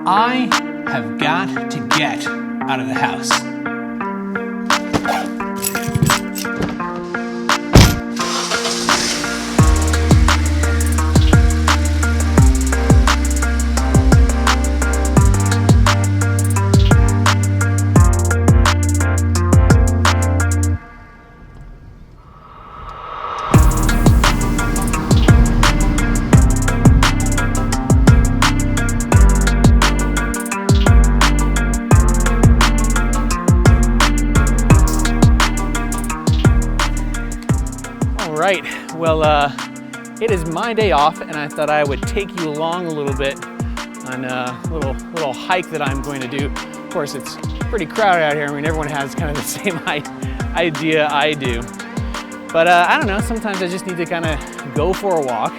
I have got to get out of the house. Right, well, it is my day off, and I thought I would take you along a little bit on a little hike that I'm going to do. Of course, it's pretty crowded out here. I mean, everyone has kind of the same idea I do. But I don't know, sometimes I just need to kind of go for a walk,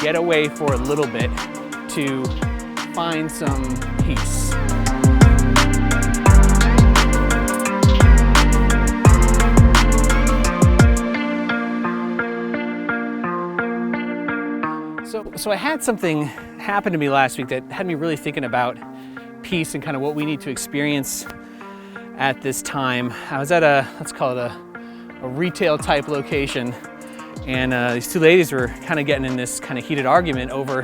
get away for a little bit to find some peace. So I had something happen to me last week that had me really thinking about peace and kind of what we need to experience at this time. I was at let's call it a retail type location, and these two ladies were kind of getting in this kind of heated argument over,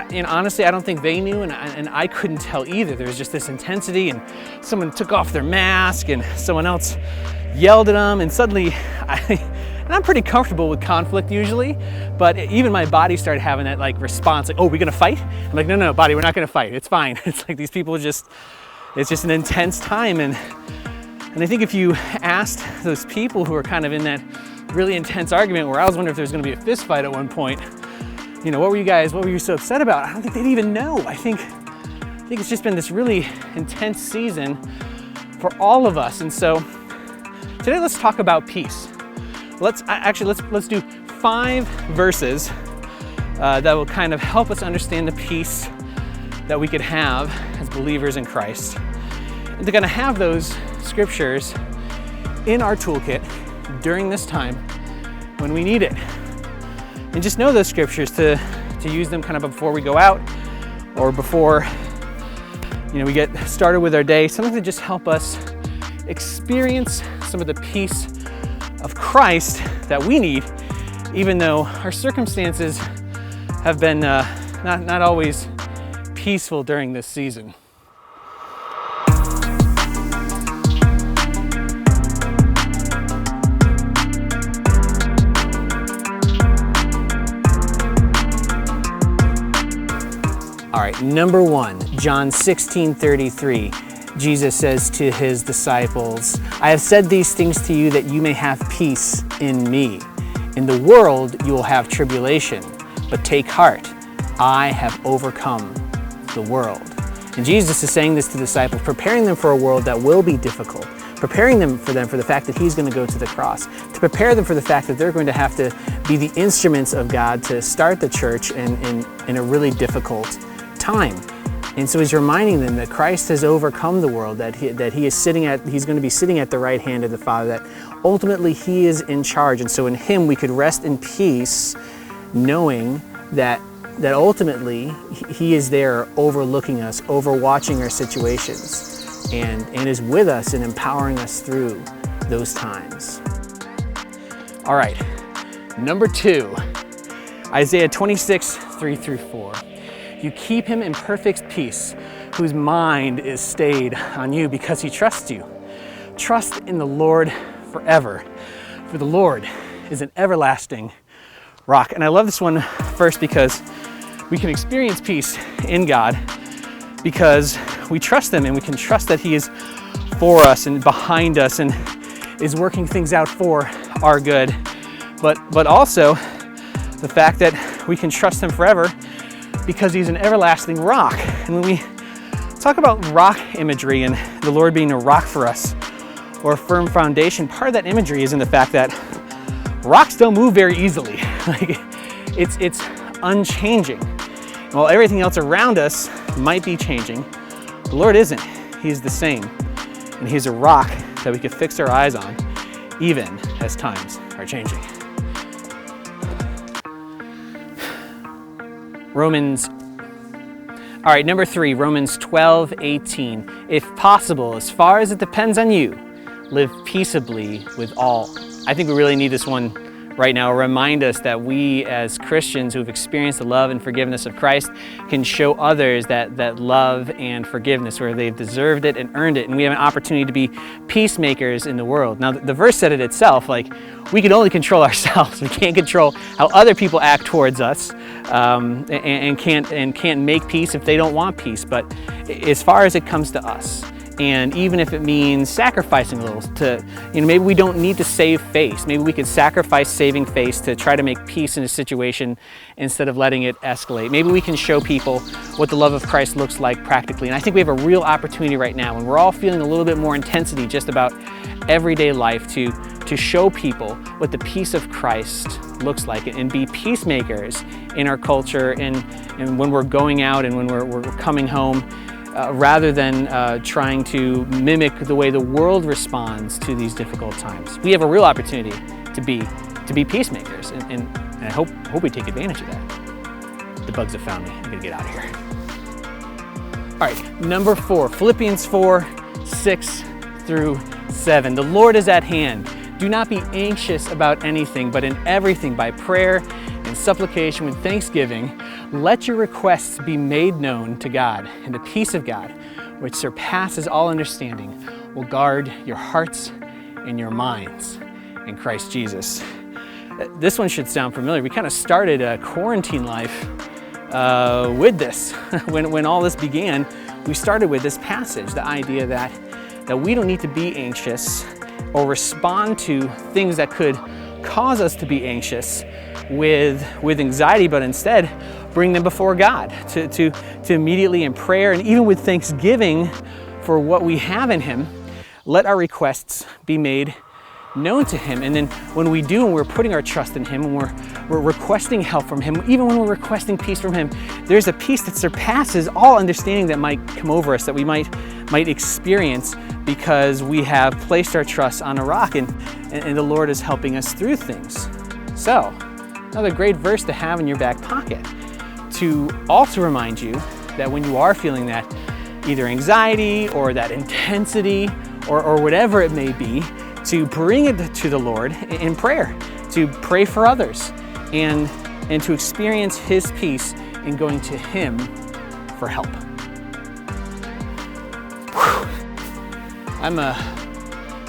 and honestly, I don't think they knew, and I couldn't tell either. There was just this intensity, and someone took off their mask, and someone else yelled at them, and suddenly and I'm pretty comfortable with conflict usually, but even my body started having that like response, like, oh, we're gonna fight? I'm like, no, body, we're not gonna fight, it's fine. It's like these people it's just an intense time. And I think if you asked those people who are kind of in that really intense argument where I was wondering if there was gonna be a fist fight at one point, you know, what were you so upset about? I don't think they'd even know. I think it's just been this really intense season for all of us. And so today let's talk about peace. Let's do 5 verses that will kind of help us understand the peace that we could have as believers in Christ. And to kind of have those scriptures in our toolkit during this time when we need it. And just know those scriptures to use them kind of before we go out or before, you know, we get started with our day. Something to just help us experience some of the peace of Christ that we need, even though our circumstances have been not always peaceful during this season. All right, number 1, John 16:33. Jesus says to his disciples, I have said these things to you that you may have peace in me. In the world you will have tribulation, but take heart, I have overcome the world. And Jesus is saying this to the disciples, preparing them for a world that will be difficult, preparing them for the fact that he's going to go to the cross, to prepare them for the fact that they're going to have to be the instruments of God to start the church in a really difficult time. And so he's reminding them that Christ has overcome the world, that he's going to be sitting at the right hand of the Father, that ultimately he is in charge. And so in him we could rest in peace, knowing that ultimately he is there overlooking us, overwatching our situations, and is with us and empowering us through those times. All right, number 2, Isaiah 26:3-4. You keep him in perfect peace, whose mind is stayed on you because he trusts you. Trust in the Lord forever, for the Lord is an everlasting rock. And I love this one first because we can experience peace in God because we trust him, and we can trust that he is for us and behind us and is working things out for our good. But also the fact that we can trust him forever because he's an everlasting rock. And when we talk about rock imagery and the Lord being a rock for us or a firm foundation, part of that imagery is in the fact that rocks don't move very easily. Like it's unchanging. While everything else around us might be changing, the Lord isn't. He's the same. And he's a rock that we can fix our eyes on even as times are changing. All right, number 3, Romans 12:18. If possible, as far as it depends on you, live peaceably with all. I think we really need this one right now. Remind us that we as Christians who have experienced the love and forgiveness of Christ can show others that love and forgiveness where they've deserved it and earned it. And we have an opportunity to be peacemakers in the world. Now, the verse said it itself, like, we can only control ourselves. We can't control how other people act towards us, and can't make peace if they don't want peace. But as far as it comes to us, and even if it means sacrificing a little to, maybe we don't need to save face. Maybe we could sacrifice saving face to try to make peace in a situation instead of letting it escalate. Maybe we can show people what the love of Christ looks like practically. And I think we have a real opportunity right now when we're all feeling a little bit more intensity just about everyday life to show people what the peace of Christ looks like and be peacemakers in our culture and when we're going out and when we're coming home. Rather than trying to mimic the way the world responds to these difficult times. We have a real opportunity to be peacemakers, and I hope we take advantage of that. The bugs have found me. I'm gonna get out of here. All right, number 4, Philippians 4:6-7. The Lord is at hand. Do not be anxious about anything, but in everything by prayer and supplication with thanksgiving, let your requests be made known to God, and the peace of God, which surpasses all understanding, will guard your hearts and your minds in Christ Jesus. This one should sound familiar. We kind of started a quarantine life with this. When all this began, we started with this passage, the idea that we don't need to be anxious or respond to things that could cause us to be anxious with anxiety, but instead bring them before God to immediately in prayer and even with thanksgiving for what we have in Him, let our requests be made known to Him. And then when we do, and we're putting our trust in Him, and we're requesting help from Him, even when we're requesting peace from Him, there's a peace that surpasses all understanding that might come over us, that we might experience because we have placed our trust on a rock and the Lord is helping us through things. So, another great verse to have in your back pocket to also remind you that when you are feeling that either anxiety or that intensity or whatever it may be, to bring it to the Lord in prayer, to pray for others and to experience His peace in going to Him for help.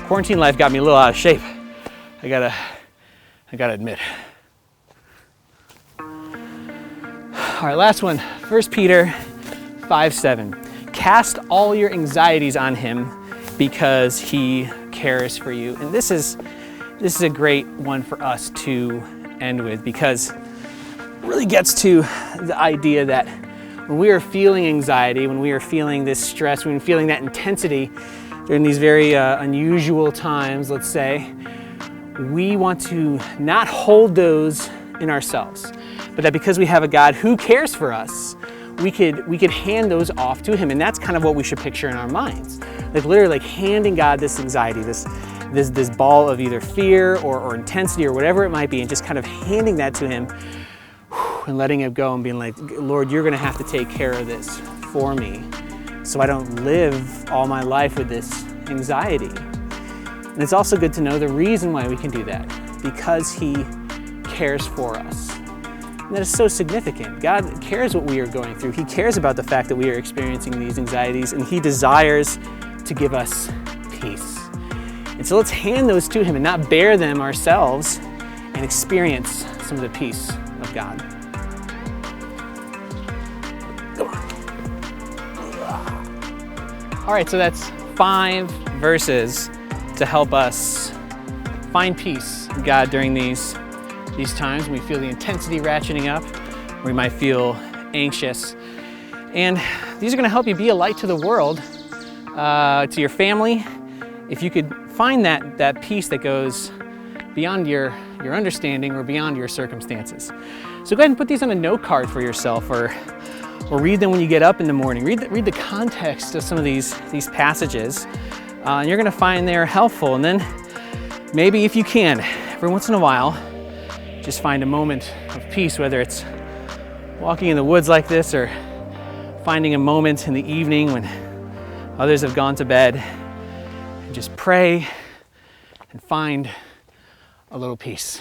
Quarantine life got me a little out of shape. I gotta admit. All right, last one, 1 Peter 5:7. Cast all your anxieties on Him because He cares for you. And this is a great one for us to end with because it really gets to the idea that when we are feeling anxiety, when we are feeling this stress, when we're feeling that intensity during these very unusual times, let's say, we want to not hold those in ourselves, but that because we have a God who cares for us, we could hand those off to Him. And that's kind of what we should picture in our minds. Like literally like handing God this anxiety, this ball of either fear or intensity or whatever it might be, and just kind of handing that to Him and letting it go and being like, Lord, you're gonna have to take care of this for me so I don't live all my life with this anxiety. And it's also good to know the reason why we can do that, because He cares for us. And that is so significant. God cares what we are going through. He cares about the fact that we are experiencing these anxieties, and He desires to give us peace. And so let's hand those to Him and not bear them ourselves and experience some of the peace of God. Come on. All right, so that's 5 verses to help us find peace in God during these times when we feel the intensity ratcheting up, we might feel anxious. And these are going to help you be a light to the world, to your family. If you could find that peace that goes beyond your understanding or beyond your circumstances. So go ahead and put these on a note card for yourself, or read them when you get up in the morning. Read the context of some of these passages, and you're going to find they're helpful. And then maybe if you can, every once in a while, just find a moment of peace, whether it's walking in the woods like this or finding a moment in the evening when others have gone to bed and just pray and find a little peace.